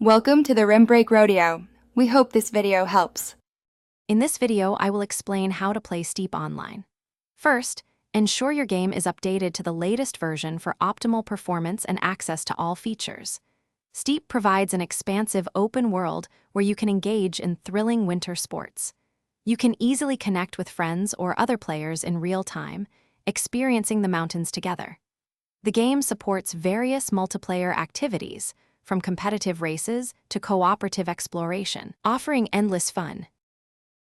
Welcome to the Rim Break Rodeo. We hope this video helps. In this video, I will explain how to play Steep online. First, ensure your game is updated to the latest version for optimal performance and access to all features. Steep provides an expansive open world where you can engage in thrilling winter sports. You can easily connect with friends or other players in real time, experiencing the mountains together. The game supports various multiplayer activities, from competitive races to cooperative exploration, offering endless fun.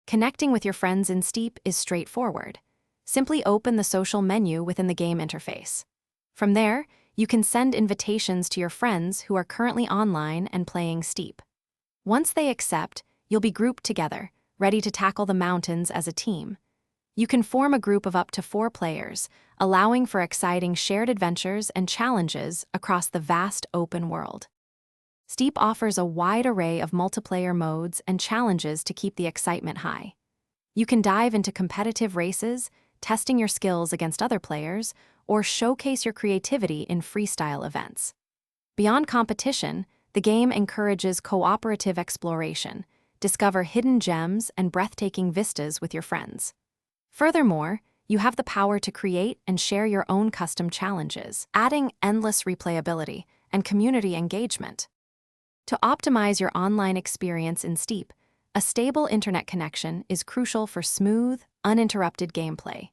Connecting with your friends in Steep is straightforward. Simply open the social menu within the game interface. From there, you can send invitations to your friends who are currently online and playing Steep. Once they accept, you'll be grouped together, ready to tackle the mountains as a team. You can form a group of up to 4 players, allowing for exciting shared adventures and challenges across the vast open world. Steep offers a wide array of multiplayer modes and challenges to keep the excitement high. You can dive into competitive races, testing your skills against other players, or showcase your creativity in freestyle events. Beyond competition, the game encourages cooperative exploration. Discover hidden gems and breathtaking vistas with your friends. Furthermore, you have the power to create and share your own custom challenges, adding endless replayability and community engagement. To optimize your online experience in Steep, a stable internet connection is crucial for smooth, uninterrupted gameplay.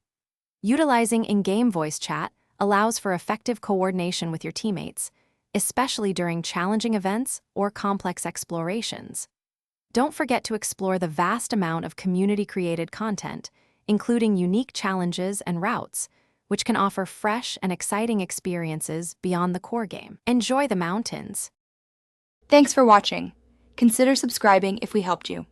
Utilizing in-game voice chat allows for effective coordination with your teammates, especially during challenging events or complex explorations. Don't forget to explore the vast amount of community-created content, including unique challenges and routes, which can offer fresh and exciting experiences beyond the core game. Enjoy the mountains. Thanks for watching. Consider subscribing if we helped you.